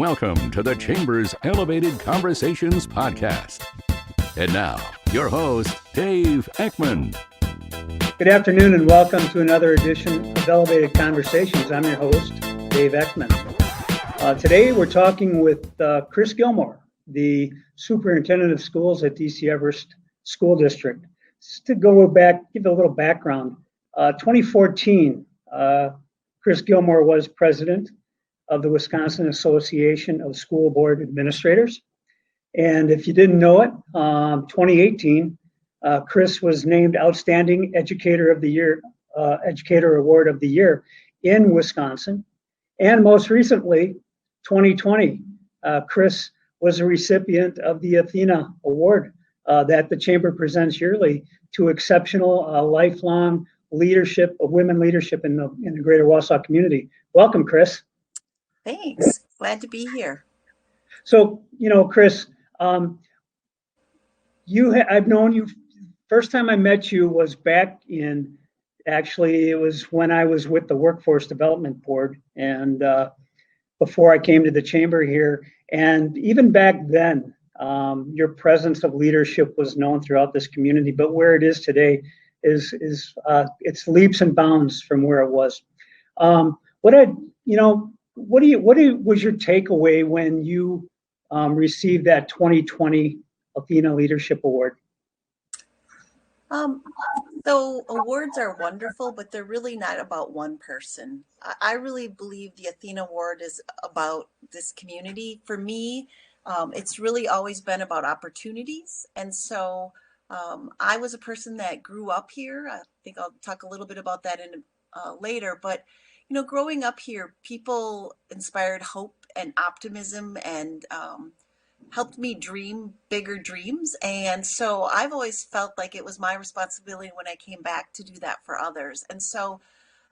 Welcome to the Chamber's Elevated Conversations podcast. And now, your host, Dave Eckmann. Good afternoon and welcome to another edition of Elevated Conversations. I'm your host, Dave Eckmann. Today we're talking with Kristine Gilmore, the Superintendent of Schools at DC Everest School District. Just to go back, give a little background. 2014, Kristine Gilmore was president of the Wisconsin Association of School Board Administrators. And if you didn't know it, 2018, Chris was named Outstanding Educator of the Year, Educator Award of the Year in Wisconsin. And most recently, 2020, Chris was a recipient of the Athena Award that the Chamber presents yearly to exceptional lifelong leadership of women leadership in the greater Wausau community. Welcome, Chris. Thanks. Glad to be here. So, Chris, I've known you. First time I met you was back in, actually, it was when I was with the Workforce Development Board and before I came to the Chamber here. And even back then, your presence of leadership was known throughout this community, but where it is today is it's leaps and bounds from where it was. What was your takeaway when you received that 2020 Athena Leadership Award? So awards are wonderful, but they're really not about one person. I really believe the Athena Award is about this community. For me, it's really always been about opportunities. And so I was a person that grew up here. I think I'll talk a little bit about that later. But, growing up here, people inspired hope and optimism and helped me dream bigger dreams. And so I've always felt like it was my responsibility when I came back to do that for others. And so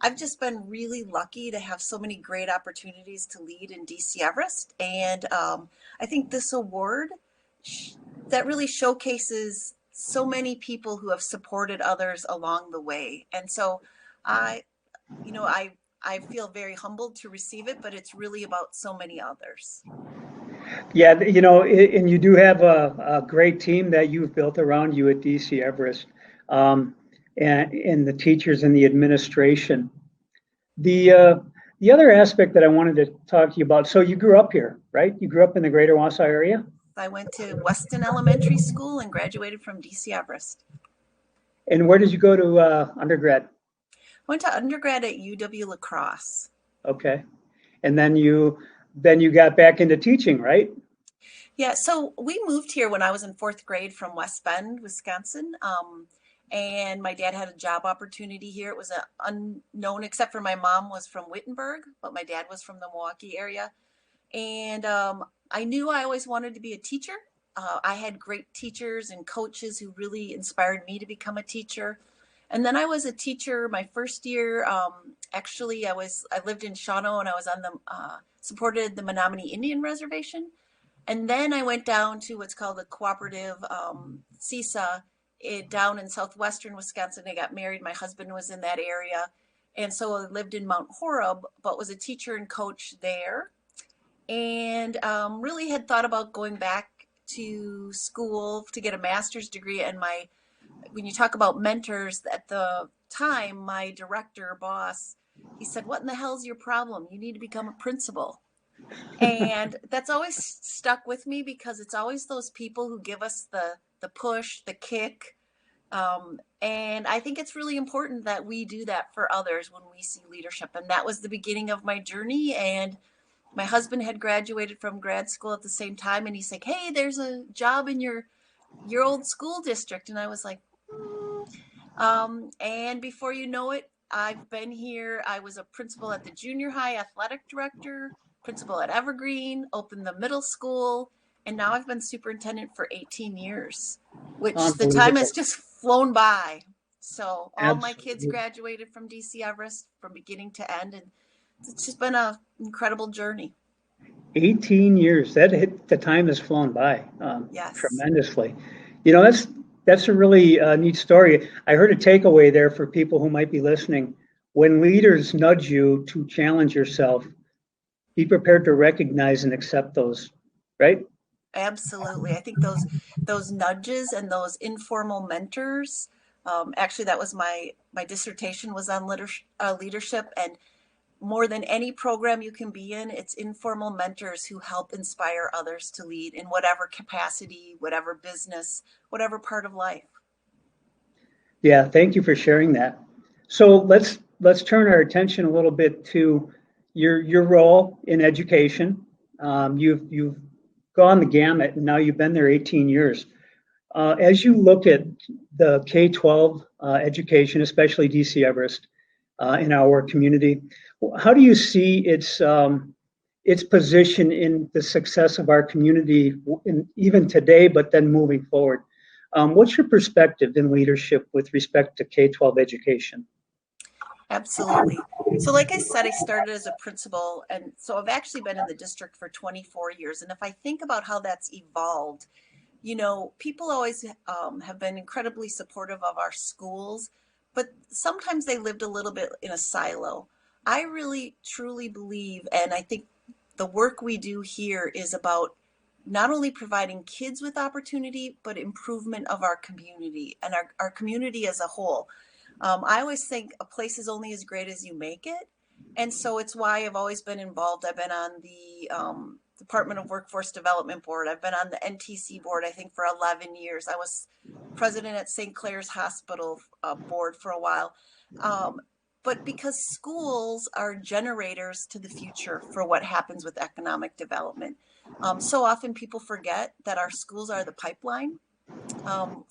I've just been really lucky to have so many great opportunities to lead in DC Everest. And I think this award that really showcases so many people who have supported others along the way. And so I feel very humbled to receive it, but it's really about so many others. Yeah, and you do have a great team that you've built around you at DC Everest, and the teachers and the administration. The other aspect that I wanted to talk to you about, so you grew up here, right? You grew up in the greater Wausau area? I went to Weston Elementary School and graduated from DC Everest. And where did you go to undergrad? I went to undergrad at UW-La Crosse. Okay. And then you got back into teaching, right? Yeah, so we moved here when I was in fourth grade from West Bend, Wisconsin. And my dad had a job opportunity here. It was unknown, except for my mom was from Wittenberg, but my dad was from the Milwaukee area. And I knew I always wanted to be a teacher. I had great teachers and coaches who really inspired me to become a teacher. And then I was a teacher my first year. Actually, I lived in Shawano and I was on supported the Menominee Indian Reservation. And then I went down to what's called the cooperative CISA down in southwestern Wisconsin. I got married. My husband was in that area. And so I lived in Mount Horeb, but was a teacher and coach there. And really had thought about going back to school to get a master's degree. And when you talk about mentors, at the time, my director boss, he said, "What in the hell's your problem? You need to become a principal." And that's always stuck with me because it's always those people who give us the push, the kick. And I think it's really important that we do that for others when we see leadership. And that was the beginning of my journey. And my husband had graduated from grad school at the same time. And he's like, "Hey, there's a job in your old school district." And I was like, and before you know it, I've been here. I was a principal at the junior high, athletic director, principal at Evergreen, opened the middle school, and now I've been superintendent for 18 years, which the time has just flown by. So all my kids graduated from DC Everest from beginning to end, and it's just been an incredible journey. 18 years. The time has flown by Yes. tremendously. That's a really neat story. I heard a takeaway there for people who might be listening. When leaders nudge you to challenge yourself, be prepared to recognize and accept those, right? Absolutely. I think those nudges and those informal mentors. Actually, that was my dissertation was on leadership, and more than any program you can be in, it's informal mentors who help inspire others to lead in whatever capacity, whatever business, whatever part of life. Yeah, thank you for sharing that. So let's turn our attention a little bit to your role in education. You've gone the gamut, and now you've been there 18 years. As you look at the K-12 education, especially DC Everest, in our community, how do you see its position in the success of our community, even today, but then moving forward? What's your perspective in leadership with respect to K-12 education? Absolutely. So like I said, I started as a principal, and so I've actually been in the district for 24 years. And if I think about how that's evolved, people always have been incredibly supportive of our schools, but sometimes they lived a little bit in a silo. I really truly believe, and I think the work we do here is about not only providing kids with opportunity, but improvement of our community and our community as a whole. I always think a place is only as great as you make it. And so it's why I've always been involved. I've been on the Department of Workforce Development Board. I've been on the NTC board, I think, for 11 years. I was president at St. Clair's Hospital board for a while. But because schools are generators to the future for what happens with economic development. So often people forget that our schools are the pipeline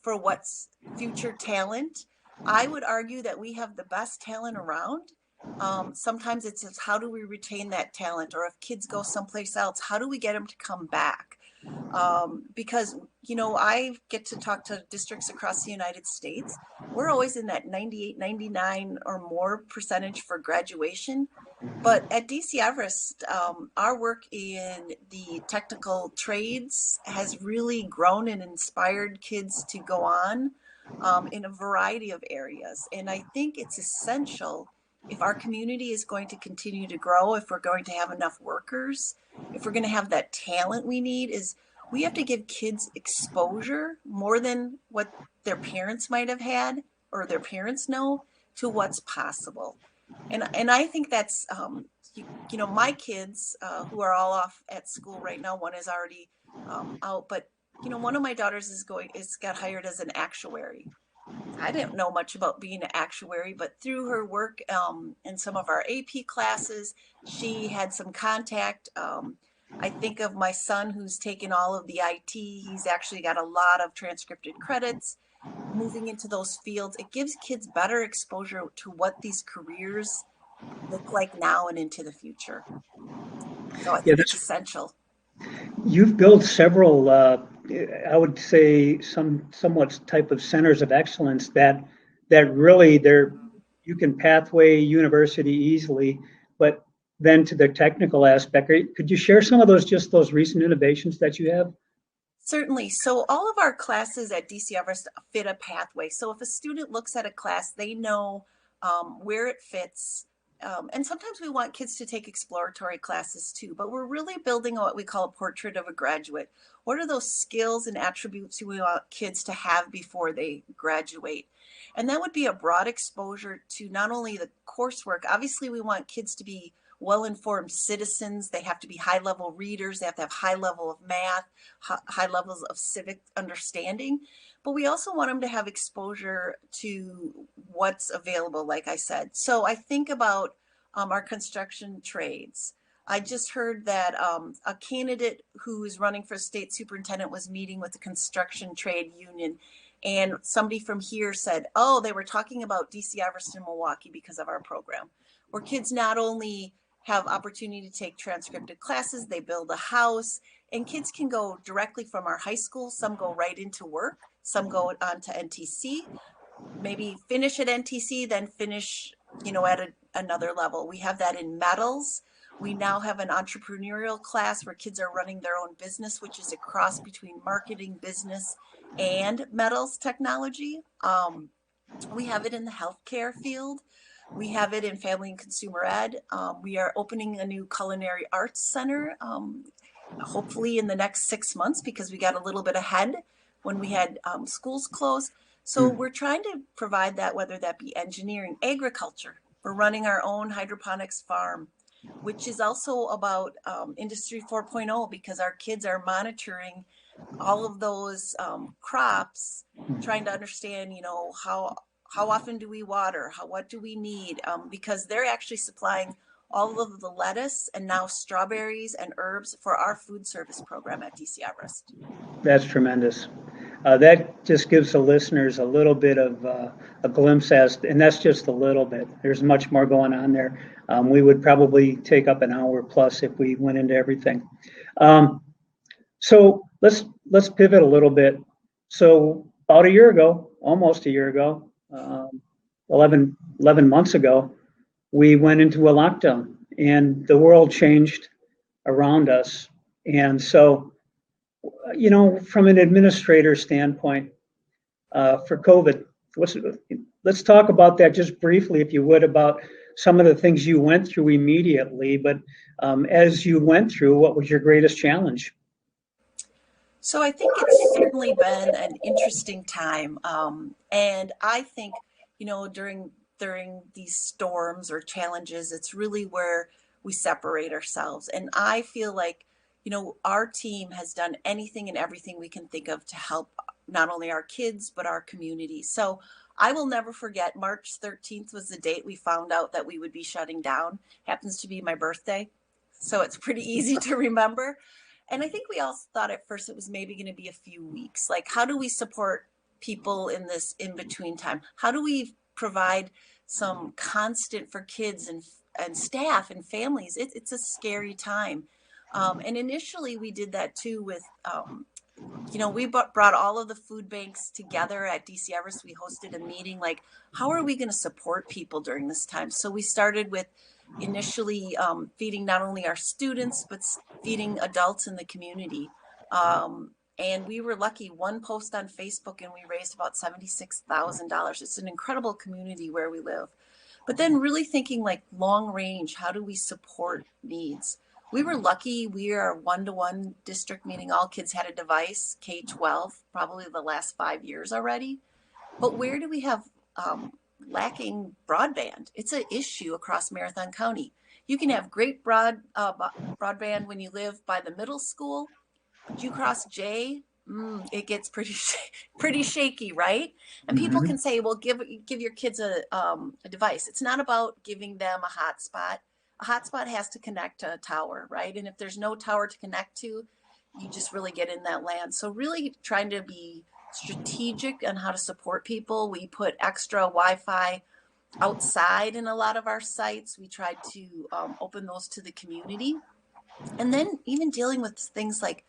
for what's future talent. I would argue that we have the best talent around. Sometimes it's just how do we retain that talent, or if kids go someplace else, how do we get them to come back? Because, I get to talk to districts across the United States. We're always in that 98, 99 or more percentage for graduation. But at DC Everest, our work in the technical trades has really grown and inspired kids to go on in a variety of areas. And I think it's essential if our community is going to continue to grow, if we're going to have enough workers, if we're going to have that talent we need, is we have to give kids exposure more than what their parents might have had or their parents know to what's possible. And I think that's, my kids who are all off at school right now, one is already out, but, one of my daughters got hired as an actuary. I didn't know much about being an actuary, but through her work in some of our AP classes, she had some contact. I think of my son who's taken all of the IT. He's actually got a lot of transcripted credits. Moving into those fields, it gives kids better exposure to what these careers look like now and into the future. So I think it's essential. You've built several, I would say, somewhat type of centers of excellence that really you can pathway university easily, but then to the technical aspect, could you share some of those recent innovations that you have? Certainly. So all of our classes at DC Everest fit a pathway. So if a student looks at a class, they know where it fits. And sometimes we want kids to take exploratory classes too, but we're really building what we call a portrait of a graduate. What are those skills and attributes we want kids to have before they graduate? And that would be a broad exposure to not only the coursework. Obviously, we want kids to be well-informed citizens. They have to be high-level readers. They have to have high level of math, high levels of civic understanding. But we also want them to have exposure to what's available, like I said. So I think about our construction trades. I just heard that a candidate who is running for state superintendent was meeting with the construction trade union. And somebody from here said, oh, they were talking about DC Everest in Milwaukee because of our program, where kids not only have opportunity to take transcripted classes, they build a house, and kids can go directly from our high school. Some go right into work, some go on to NTC, maybe finish at NTC, then finish, at another level. We have that in metals. We now have an entrepreneurial class where kids are running their own business, which is a cross between marketing, business, and metals technology. We have it in the healthcare field. We have it in Family and Consumer Ed. We are opening a new culinary arts center, hopefully in the next 6 months, because we got a little bit ahead when we had schools closed. So we're trying to provide that, whether that be engineering, agriculture. We're running our own hydroponics farm, which is also about Industry 4.0, because our kids are monitoring all of those crops, trying to understand, how often do we water? What do we need? Because they're actually supplying all of the lettuce and now strawberries and herbs for our food service program at DC Everest. That's tremendous. That just gives the listeners a little bit of a glimpse and that's just a little bit. There's much more going on there. We would probably take up an hour plus if we went into everything. So let's pivot a little bit. So about a year ago, almost a year ago, 11 months ago, we went into a lockdown and the world changed around us. And so, from an administrator standpoint, for COVID, let's talk about that just briefly, if you would, about some of the things you went through immediately. But as you went through, what was your greatest challenge? So I think it's certainly been an interesting time. And I think, during these storms or challenges, it's really where we separate ourselves. And I feel like, our team has done anything and everything we can think of to help not only our kids, but our community. So I will never forget March 13th was the date we found out that we would be shutting down. Happens to be my birthday. So it's pretty easy to remember. And I think we all thought at first it was maybe going to be a few weeks. Like, how do we support people in this in-between time? How do we provide some constant for kids and staff and families? It's a scary time. And initially we did that too with, we brought all of the food banks together at DC Everest. We hosted a meeting, like, how are we going to support people during this time? So we started with initially feeding not only our students, but feeding adults in the community. And we were lucky, one post on Facebook and we raised about $76,000. It's an incredible community where we live. But then really thinking like long range, how do we support needs? We were lucky. We are a 1-to-1 district, meaning all kids had a device, K-12, probably the last 5 years already. But where do we have lacking broadband? It's an issue across Marathon County. You can have great broadband when you live by the middle school, but you cross J, it gets pretty shaky, right? And people can say, well, give your kids a device. It's not about giving them a hotspot. A hotspot has to connect to a tower, right? And if there's no tower to connect to, you just really get in that land. So really trying to be strategic on how to support people. We put extra Wi-Fi outside in a lot of our sites. We tried to open those to the community. And then even dealing with things like,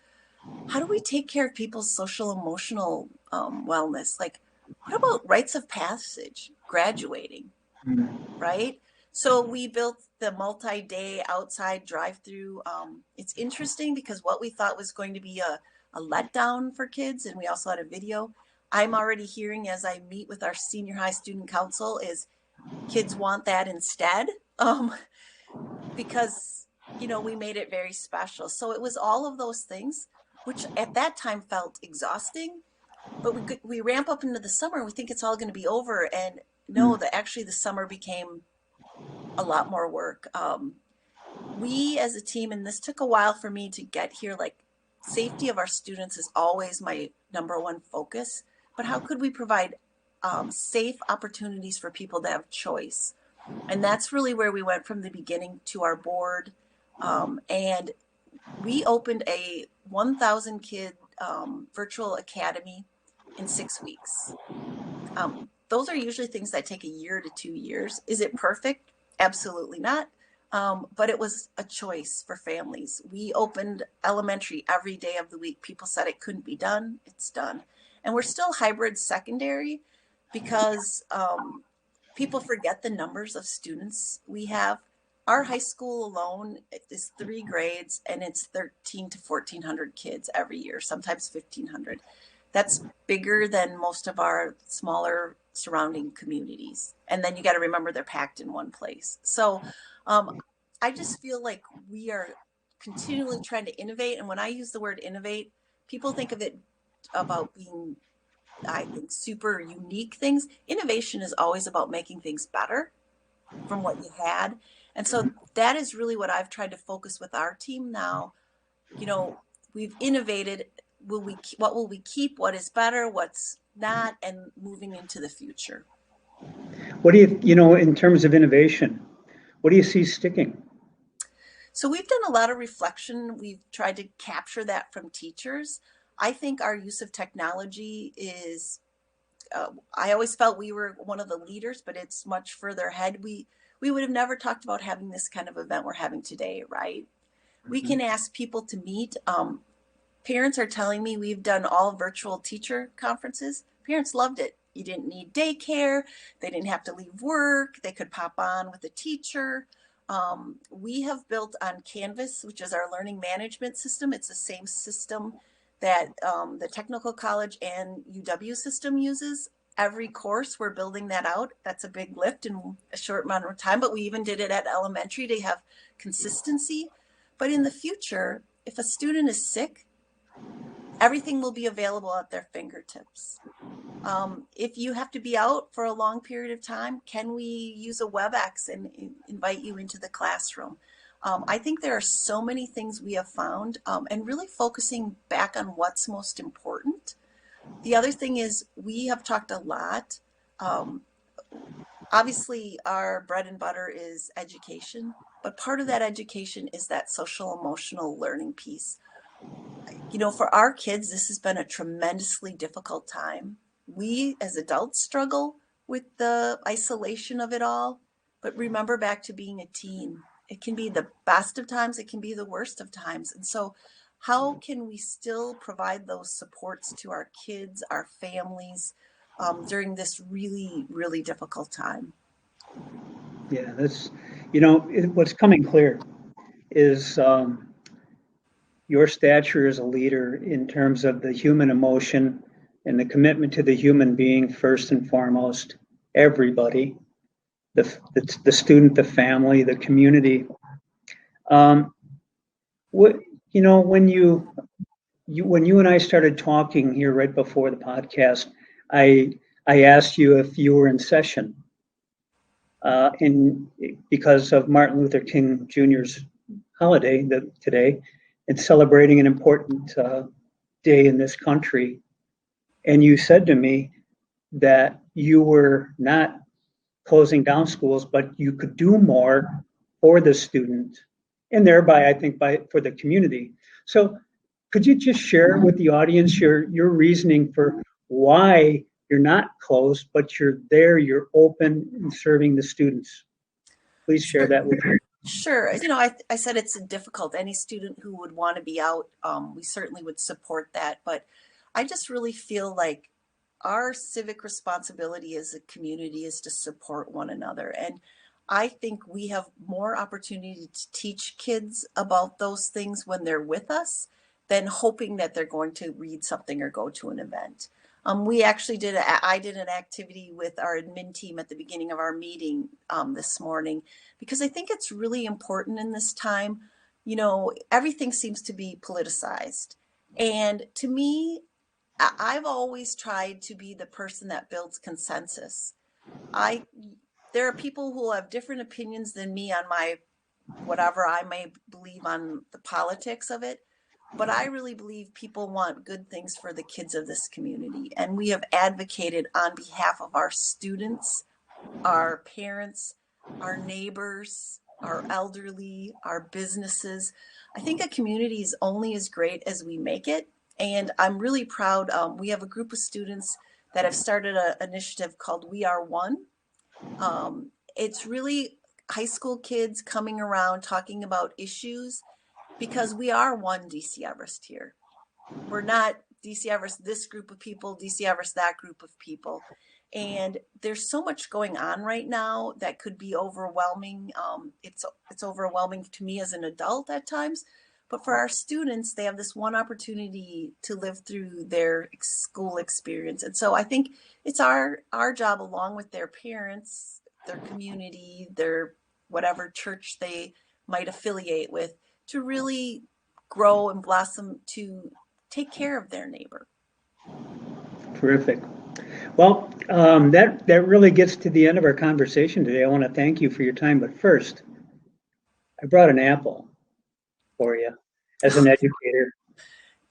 how do we take care of people's social emotional wellness? Like, what about rites of passage, graduating, right? So we built the multi-day outside drive-through. It's interesting because what we thought was going to be a letdown for kids, and we also had a video, I'm already hearing as I meet with our senior high student council is kids want that instead, because, we made it very special. So it was all of those things, which at that time felt exhausting, but we ramp up into the summer and we think it's all going to be over. And no, actually the summer became a lot more work. We as a team, and this took a while for me to get here, like safety of our students is always my number one focus, but how could we provide safe opportunities for people to have choice? And that's really where we went from the beginning to our board. And we opened a 1,000 kid virtual academy in 6 weeks. Those are usually things that take a year to 2 years. Is it perfect? Absolutely not. But it was a choice for families. We opened elementary every day of the week. People said it couldn't be done. It's done. And we're still hybrid secondary because people forget the numbers of students we have. Our high school alone is 3 grades and it's 1,300 to 1,400 kids every year, sometimes 1,500. That's bigger than most of our smaller surrounding communities. And then you got to remember they're packed in one place. So I just feel like we are continually trying to innovate. And when I use the word innovate, people think of it about being, I think, super unique things. Innovation is always about making things better from what you had. And so that is really what I've tried to focus with our team now. You know, we've innovated. What will we keep? What is better? What's not? And moving into the future. What do in terms of innovation, what do you see sticking? So we've done a lot of reflection. We've tried to capture that from teachers. I think our use of technology is, I always felt we were one of the leaders, but it's much further ahead. We would have never talked about having this kind of event we're having today, right? We can ask people to meet. Parents are telling me we've done all virtual teacher conferences. Parents loved it. You didn't need daycare. They didn't have to leave work. They could pop on with a teacher. We have built on Canvas, which is our learning management system. It's the same system that the technical college and UW system uses. Every course, we're building that out. That's a big lift in a short amount of time, but we even did it at elementary to have consistency. But in the future, if a student is sick, everything will be available at their fingertips. If you have to be out for a long period of time, can we use a WebEx and invite you into the classroom? I think there are so many things we have found, and really focusing back on what's most important. The other thing is we have talked a lot. Obviously, our bread and butter is education, but part of that education is that social emotional learning piece. You know, for our kids, this has been a tremendously difficult time. We as adults struggle with the isolation of it all, but remember back to being a teen. It can be the best of times, it can be the worst of times. And so, how can we still provide those supports to our kids, our families during this really, really difficult time? Yeah, that's, what's coming clear is your stature as a leader in terms of the human emotion and the commitment to the human being first and foremost, everybody, the student, the family, the community. When you and I started talking here right before the podcast, I asked you if you were in session, because of Martin Luther King Jr.'s holiday today, and celebrating an important day in this country. And you said to me that you were not closing down schools, but you could do more for the student, and thereby, I think, for the community. So could you just share with the audience your reasoning for why you're not closed, but you're there, you're open and serving the students? Please share that with me. Sure. You know, I said it's difficult. Any student who would want to be out, we certainly would support that. But I just really feel like our civic responsibility as a community is to support one another. And I think we have more opportunity to teach kids about those things when they're with us than hoping that they're going to read something or go to an event. We actually I did an activity with our admin team at the beginning of our meeting this morning, because I think it's really important in this time. You know, everything seems to be politicized. And to me, I've always tried to be the person that builds consensus. There are people who have different opinions than me on whatever I may believe on the politics of it. But I really believe people want good things for the kids of this community. And we have advocated on behalf of our students, our parents, our neighbors, our elderly, our businesses. I think a community is only as great as we make it. And I'm really proud. We have a group of students that have started an initiative called We Are One. It's really high school kids coming around talking about issues, because we are one DC Everest here. We're not DC Everest, this group of people, DC Everest, that group of people. And there's so much going on right now that could be overwhelming. It's overwhelming to me as an adult at times, But for our students, they have this one opportunity to live through their school experience. And so I think it's our job, along with their parents, their community, their whatever church they might affiliate with, to really grow and blossom to take care of their neighbor. Terrific. Well, that really gets to the end of our conversation today. I want to thank you for your time. But first, I brought an apple for you as an educator.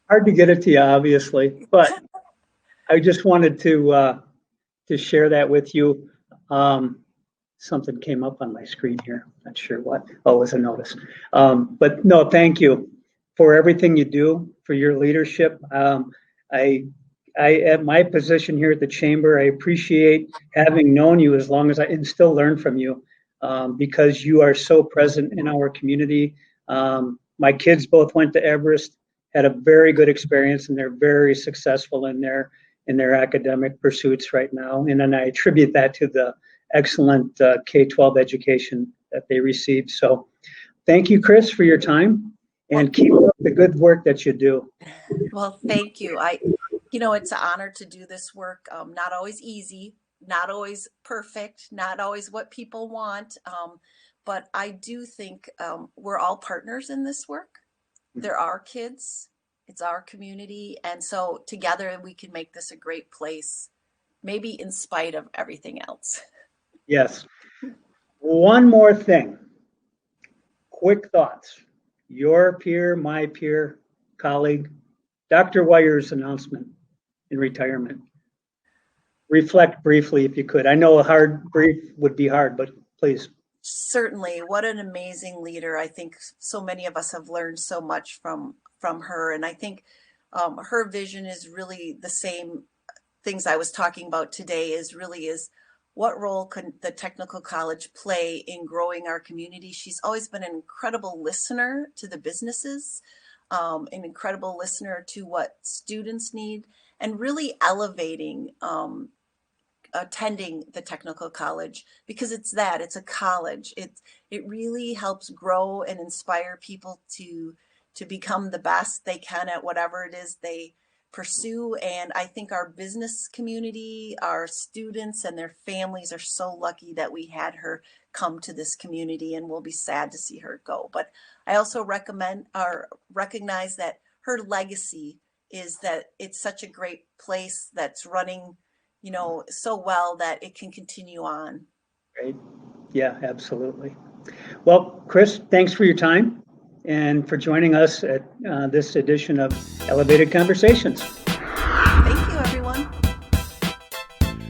Hard to get it to you, obviously, but I just wanted to share that with you. Something came up on my screen here. Not sure what. Oh, it was a notice. But no, thank you for everything you do, for your leadership. I at my position here at the chamber, I appreciate having known you as long as and still learn from you, because you are so present in our community. My kids both went to Everest, had a very good experience, and they're very successful in their academic pursuits right now. And then I attribute that to the excellent K-12 education that they received. So thank you, Chris, for your time, and keep up the good work that you do. Well, thank you. It's an honor to do this work. Not always easy, not always perfect, not always what people want. But I do think we're all partners in this work. They're our kids, it's our community. And so together we can make this a great place, maybe in spite of everything else. Yes. One more thing. Quick thoughts. Your peer, my peer, colleague, Dr. Wyer's announcement in retirement. Reflect briefly if you could. I know a hard brief would be hard, but please. Certainly. What an amazing leader. I think so many of us have learned so much from her. And I think her vision is really the same things I was talking about today, is what role can the technical college play in growing our community? She's always been an incredible listener to the businesses, an incredible listener to what students need, and really elevating attending the technical college, because it's a college. It really helps grow and inspire people to become the best they can at whatever it is they pursue. And I think our business community, our students and their families are so lucky that we had her come to this community, and we'll be sad to see her go. But I also recognize that her legacy is that it's such a great place that's running so well that it can continue on. Great. Yeah, absolutely. Well, Chris, thanks for your time and for joining us at this edition of Elevated Conversations. Thank you, everyone.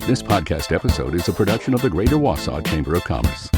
This podcast episode is a production of the Greater Wausau Chamber of Commerce.